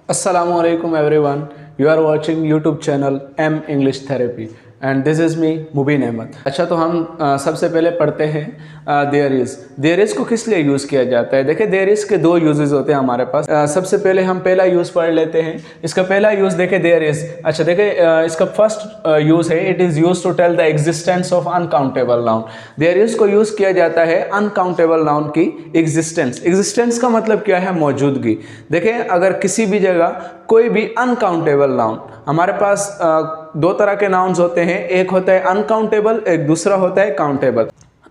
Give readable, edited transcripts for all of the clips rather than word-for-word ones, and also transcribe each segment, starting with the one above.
Assalamualaikum everyone. You are watching YouTube channel M English Therapy and this is me मुबीन अहमद। अच्छा, तो हम सबसे पहले पढ़ते हैं देयर इज़ को किस लिए यूज़ किया जाता है। देखिए, देयर इज़ के दो यूजेस होते हैं हमारे पास। सबसे पहले हम पहला यूज़ पढ़ लेते हैं। इसका पहला यूज़ देखें देयर इज़। अच्छा देखिए, इसका फर्स्ट यूज़ है it is use to tell the existence of uncountable noun. There is को यूज़ किया जाता है अनकाउंटेबल नाउन की एग्जिस्टेंस। एग्जिस्टेंस का मतलब क्या है? मौजूदगी। देखिए, अगर किसी भी जगह कोई भी अनकाउंटेबल नाउन, हमारे पास दो तरह के नाउन्स होते हैं, एक होता है अनकाउंटेबल, एक दूसरा होता है काउंटेबल।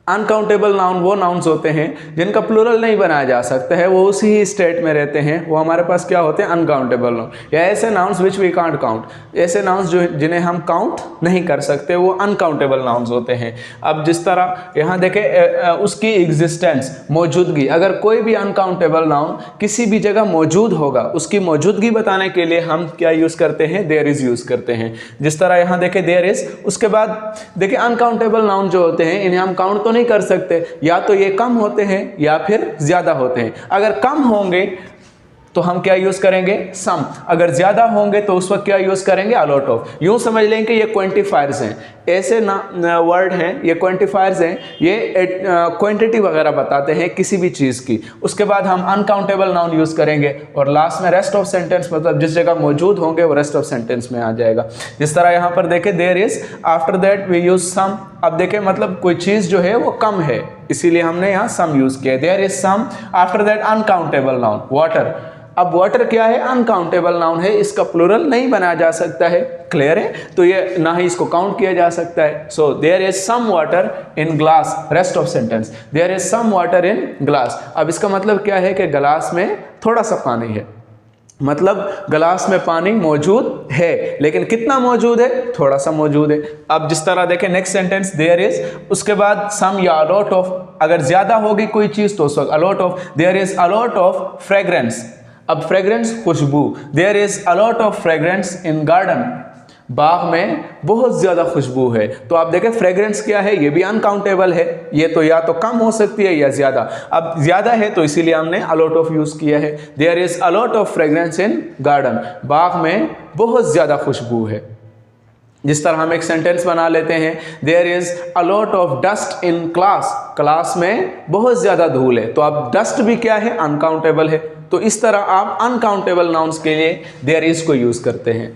अनकाउंटेबल नाउन वो नाउन्स होते हैं जिनका प्लूरल नहीं बनाया जा सकता है, वो उसी ही स्टेट में रहते हैं, वो हमारे पास क्या होते हैं? Uncountable noun. या ऐसे nouns which we can't count, ऐसे नाउन्स जो जिन्हें हम काउंट नहीं कर सकते, वो अनकाउंटेबल नाउन्स होते हैं। अब जिस तरह यहाँ देखें, उसकी एग्जिस्टेंस, मौजूदगी। अगर कोई भी अनकाउंटेबल नाउन किसी भी जगह मौजूद होगा, उसकी मौजूदगी बताने के लिए हम क्या यूज़ करते हैं? देयर इज़ यूज़ करते हैं। जिस तरह यहाँ देखें देयर इज़, उसके बाद देखिए अनकाउंटेबल नाउन जो होते हैं इन्हें हम काउंट तो नहीं कर सकते, या तो ये कम होते हैं या फिर ज्यादा होते हैं। अगर कम होंगे तो हम क्या यूज करेंगे? सम। अगर ज्यादा होंगे तो उस वक्त क्या यूज करेंगे? A lot of. यूं समझ लें कि ये क्वांटिफायर्स हैं, ऐसे वर्ड हैं, ये क्वांटिफायर्स हैं, ये क्वांटिटी वगैरह बताते हैं किसी भी चीज़ की। उसके बाद हम अनकाउंटेबल नाउन यूज़ करेंगे और लास्ट में रेस्ट ऑफ सेंटेंस, मतलब जिस जगह मौजूद होंगे वो रेस्ट ऑफ सेंटेंस में आ जाएगा। जिस तरह यहाँ पर देखें there is, after that we use some. अब देखें, मतलब कोई चीज़ जो है वो कम है, इसीलिए हमने यहाँ सम यूज़ किया। There is some, after that uncountable noun water. अब वाटर क्या है? अनकाउंटेबल नाउन है, इसका प्लूरल नहीं बनाया जा सकता है। क्लियर है? तो ये ना ही इसको काउंट किया जा सकता है। So there is some water in glass, rest of sentence, there is some water in glass. अब इसका मतलब क्या है कि ग्लास में थोड़ा सा पानी है, मतलब ग्लास में पानी मौजूद है, लेकिन कितना मौजूद है? थोड़ा सा मौजूद है। अब जिस तरह देखें नेक्स्ट सेंटेंस देयर इज, उसके बाद सम या अलॉट ऑफ। अगर ज्यादा होगी कोई चीज तो उस वक्त a lot of. There is a lot of fragrance. अब फ्रेग्रेंस, खुशबू। There is a lot of fragrance in garden, बाग में बहुत ज्यादा खुशबू है। तो आप देखें फ्रेग्रेंस क्या है? ये भी अनकाउंटेबल है, ये तो या तो कम हो सकती है या ज्यादा। अब ज्यादा है तो इसीलिए हमने अलॉट ऑफ यूज किया है। There is a lot of fragrance in garden, बाग में बहुत ज्यादा खुशबू है। जिस तरह हम एक सेंटेंस बना लेते हैं, there is a lot of dust in class, class में बहुत ज्यादा धूल है। तो अब डस्ट भी क्या है? अनकाउंटेबल है। तो इस तरह आप अनकाउंटेबल नाउन्स के लिए देयर इज को यूज करते हैं।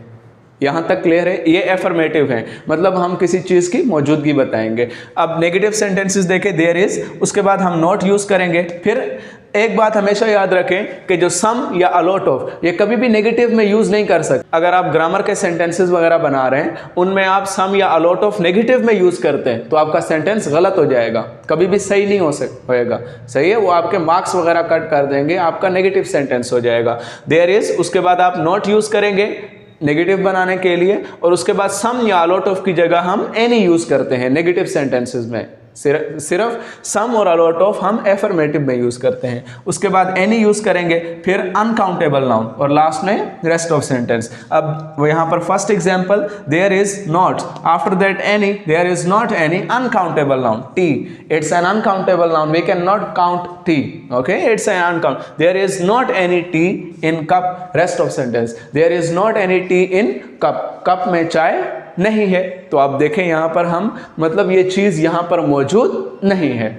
यहां तक क्लियर है? ये एफर्मेटिव है, मतलब हम किसी चीज की मौजूदगी बताएंगे। अब नेगेटिव सेंटेंसेस देखें, देयर इज, उसके बाद हम नॉट यूज करेंगे। फिर एक बात हमेशा याद रखें कि जो सम या अलॉट ऑफ, ये कभी भी नेगेटिव में यूज नहीं कर सकते। अगर आप ग्रामर के सेंटेंसेस वगैरह बना रहे हैं, उनमें आप सम या अलॉट ऑफ नेगेटिव में यूज करते हैं तो आपका सेंटेंस गलत हो जाएगा, कभी भी सही नहीं होएगा। सही है? वो आपके मार्क्स वगैरह कट कर देंगे, आपका नेगेटिव सेंटेंस हो जाएगा। देयर इज, उसके बाद आप नॉट यूज करेंगे नेगेटिव बनाने के लिए, और उसके बाद सम या अलॉट ऑफ की जगह हम एनी यूज करते हैं नेगेटिव सेंटेंसेस में। सिर्फ सम और अलॉट ऑफ हम एफर्मेटिव में यूज करते हैं। उसके बाद एनी यूज करेंगे, फिर अनकाउंटेबल नाउन, और लास्ट में रेस्ट ऑफ सेंटेंस। अब वो यहाँ पर first example, there is not, after that any, there is not any uncountable noun. Tea, it's an uncountable noun, we can not count tea. Okay, it's an uncount. There is not any tea in cup, rest of sentence, there is not any tea in cup, cup में चाय नहीं है। तो आप देखें यहां पर हम, मतलब ये चीज यहां पर मौजूद नहीं है।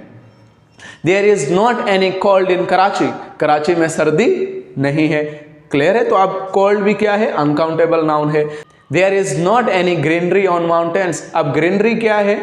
There is not any cold in Karachi, Karachi में सर्दी नहीं है। क्लियर है? तो अब कोल्ड भी क्या है? अनकाउंटेबल नाउन है। There is not any greenery on mountains. अब ग्रीनरी क्या है?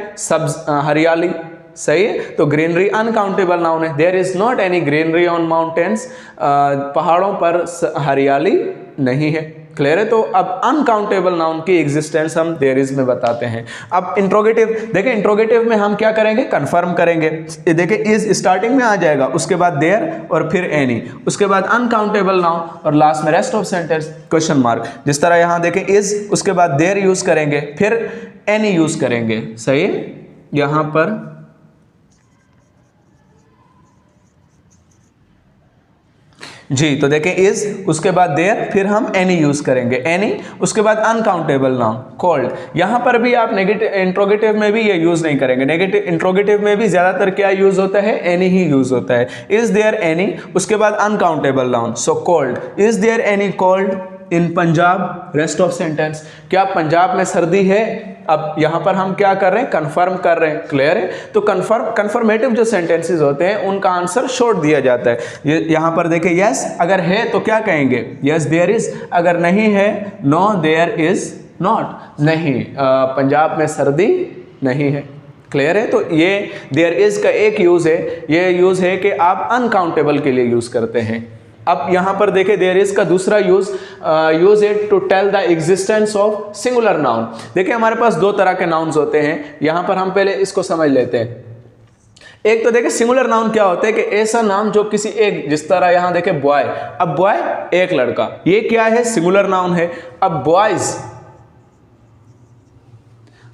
हरियाली। सही है? तो ग्रीनरी अनकाउंटेबल नाउन है। There is not any greenery on mountains, पहाड़ों पर हरियाली नहीं है। क्लियर है? तो अब अनकाउंटेबल नाउन की एग्जिस्टेंस हम देयर इज में बताते हैं। अब इंट्रोगेटिव देखें, इंट्रोगेटिव में हम क्या करेंगे? कंफर्म करेंगे। देखें, इज स्टार्टिंग में आ जाएगा, उसके बाद देयर और फिर एनी, उसके बाद अनकाउंटेबल नाउन और लास्ट में rest of sentence question mark. जिस तरह यहां देखें इज, उसके बाद देयर यूज करेंगे, फिर एनी यूज करेंगे। सही है? यहां पर जी, तो देखें इज, उसके बाद देयर, फिर हम एनी यूज करेंगे, एनी, उसके बाद अनकाउंटेबल नाउन कोल्ड। यहां पर भी आप नेगेटिव इंट्रोगेटिव में भी ये यूज नहीं करेंगे। नेगेटिव इंट्रोगेटिव में भी ज्यादातर क्या यूज होता है? एनी ही यूज होता है। इज देयर एनी, उसके बाद uncountable noun, so cold, is there any cold, in Punjab, rest of sentence, क्या पंजाब में सर्दी है? अब यहाँ पर हम क्या कर रहे हैं, कंफर्म कर रहे हैं, क्लियर है। तो कंफर्मेटिव जो सेंटेंसेस होते हैं उनका आंसर शॉर्ट दिया जाता है। ये यहाँ पर देखें, यस अगर है तो क्या कहेंगे, यस देयर इज, अगर नहीं है नो देयर इज नॉट, नहीं पंजाब में सर्दी नहीं है, क्लियर है। तो ये देयर इज का एक यूज है, ये यूज है कि आप अनकाउंटेबल के लिए यूज करते हैं। अब यहाँ पर देखें, देयर इज का दूसरा यूज है to tell the existence of singular noun. देखिए हमारे पास दो तरह के नाउन्स होते हैं, यहाँ पर हम पहले इसको समझ लेते हैं। एक तो देखिए सिंगुलर नाउन क्या होता है कि ऐसा नाम जो किसी एक, जिस तरह यहाँ देखें बॉय, अब बॉय एक लड़का, ये क्या है, सिंगुलर नाउन है। अब बॉयज,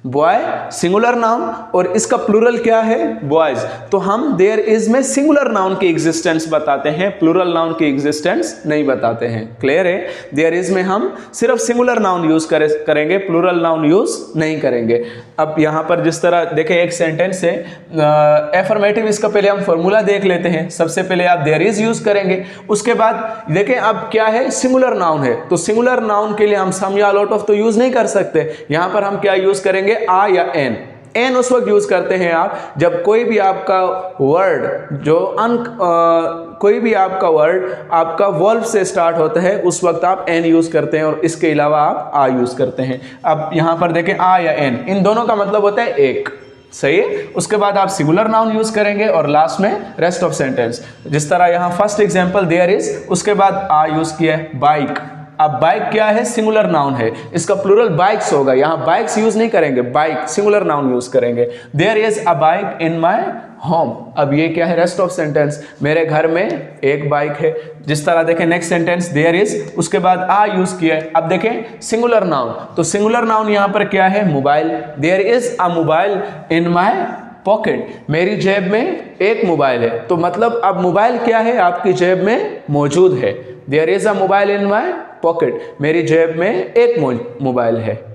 बॉय सिंगुलर नाउन और इसका प्लूरल क्या है, बॉयज। तो हम देयर इज में सिंगुलर नाउन की एग्जिस्टेंस बताते हैं, प्लूरल नाउन की एग्जिस्टेंस नहीं बताते हैं, क्लियर है। देयर इज में हम सिर्फ सिंगुलर नाउन यूज करेंगे, प्लूरल नाउन यूज नहीं करेंगे। अब यहाँ पर जिस तरह देखें एक सेंटेंस है एफर्मेटिव, इसका पहले हम फॉर्मूला देख लेते हैं। सबसे पहले आप देयर इज यूज करेंगे, उसके बाद देखें अब क्या है, सिंगुलर नाउन है, तो सिंगुलर नाउन के लिए हम सम या लॉट ऑफ तो यूज नहीं कर सकते। यहाँ पर हम क्या यूज करेंगे, आ या एन उस वक्त यूज करते हैं आप जब कोई भी आपका वर्ड जो कोई भी आपका वर्ड आपका वर्ब से स्टार्ट होता है, उस वक्त आप एन यूज करते हैं और इसके अलावा आप आ यूज करते हैं। अब यहां पर देखें आ या एन, इन दोनों का मतलब होता है एक, सही है। उसके बाद आप सिंगुलर नाउन यूज करेंगे और लास्ट में रेस्ट ऑफ सेंटेंस। जिस तरह यहां फर्स्ट एग्जांपल देयर इज, उसके बाद आ यूज किया है, बाइक। अब बाइक क्या है, सिंगुलर नाउन है, इसका प्लूरल बाइक्स होगा, यहां बाइक्स यूज नहीं करेंगे, बाइक सिंगुलर नाउन यूज करेंगे। There is a bike in my home, अब ये क्या है, रेस्ट ऑफ सेंटेंस, मेरे घर में एक बाइक है। जिस तरह देखें नेक्स्ट सेंटेंस देयर इज, उसके बाद आ यूज किया है। अब देखें सिंगुलर नाउन, तो सिंगुलर नाउन यहां पर क्या है, mobile. There is a mobile in my pocket, मेरी जेब में एक मोबाइल है, तो मतलब अब मोबाइल क्या है, आपकी जेब में मौजूद है। There is a mobile in my pocket, मेरी जेब में एक मोबाइल है।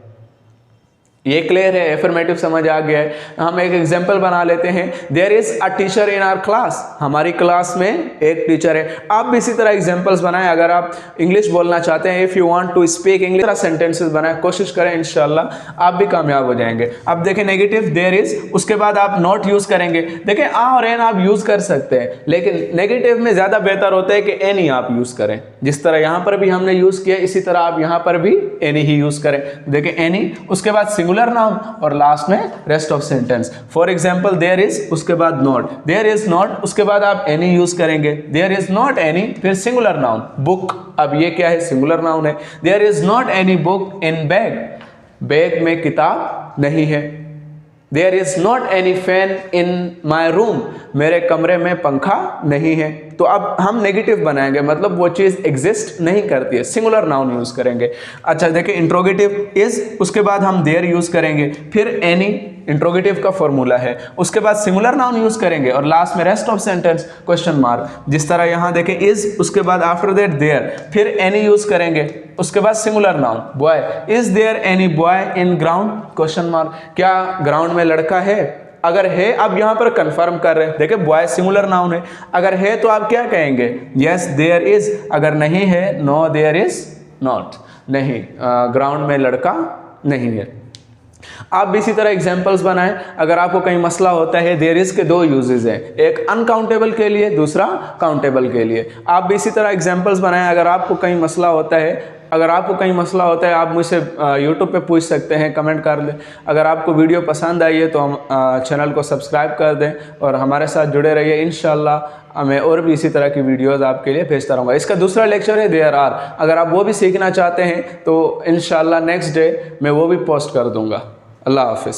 ये क्लियर है, एफर्मेटिव समझ आ गया है। हम एक एग्जांपल बना लेते हैं, there is a teacher in our class, हमारी क्लास में एक टीचर है। आप भी इसी तरह एग्जांपल्स बनाएं, अगर आप इंग्लिश बोलना चाहते हैं, if you want to speak English, तरह सेंटेंसेस बनाएं, कोशिश करें, इंशाल्लाह आप भी कामयाब हो जाएंगे। अब देखें नेगेटिव देयर इज, उसके बाद आप नॉट यूज करेंगे। देखें आ और एन आप यूज कर सकते हैं, लेकिन नेगेटिव में ज्यादा बेहतर होता है कि एन ही आप यूज करें। जिस तरह यहां पर भी हमने यूज किया, इसी तरह आप यहां पर भी एनी ही यूज करें। देखें एनी, उसके बाद सिंगुलर नाउन और लास्ट में rest of sentence. For example there is, उसके बाद नॉट, देयर इज नॉट, उसके बाद आप एनी यूज करेंगे। देयर इज नॉट एनी, फिर सिंगुलर नाउन बुक, अब ये क्या है, सिंगुलर नाउन है। There is not any book in bag, bag में किताब नहीं है। There is not any fan in my room, मेरे कमरे में पंखा नहीं है। तो अब हम नेगेटिव बनाएंगे, मतलब वो चीज़ एग्जिस्ट नहीं करती है, सिंगुलर नाउन यूज करेंगे। अच्छा देखिए इंट्रोगेटिव इज, उसके बाद हम देयर यूज करेंगे, फिर एनी, इंट्रोगेटिव का फॉर्मूला है, उसके बाद सिंगुलर नाउन यूज करेंगे और लास्ट में rest of sentence question mark. जिस तरह यहाँ देखें इज, उसके बाद आफ्टर दैट देयर, फिर एनी यूज करेंगे, उसके बाद singular noun boy, is there any boy in ground, question mark, क्या ग्राउंड में लड़का है। अगर है, अब यहां पर कंफर्म कर रहे हैं, देखिए बॉय सिंगुलर नाउन है, अगर है तो आप क्या कहेंगे, यस देयर इज, अगर नहीं है नो देयर इज नॉट, नहीं ग्राउंड में लड़का नहीं है। आप भी इसी तरह एग्जाम्पल्स बनाएं। अगर आपको कहीं मसला होता है, देयर इज के दो यूजेस हैं, एक अनकाउंटेबल के लिए, दूसरा काउंटेबल के लिए। आप भी इसी तरह एग्जाम्पल्स बनाएं। अगर आपको कहीं मसला होता है, आप मुझसे यूट्यूब पे पूछ सकते हैं, कमेंट कर दें। अगर आपको वीडियो पसंद आई है तो हम चैनल को सब्सक्राइब कर दें और हमारे साथ जुड़े रहिए। इंशाल्लाह मैं और भी इसी तरह की वीडियोस आपके लिए भेजता रहूँगा। इसका दूसरा लेक्चर है देयर आर, अगर आप वो भी सीखना चाहते हैं तो इंशाल्लाह नेक्स्ट डे मैं वो भी पोस्ट कर दूँगा। अल्लाह हाफिज़।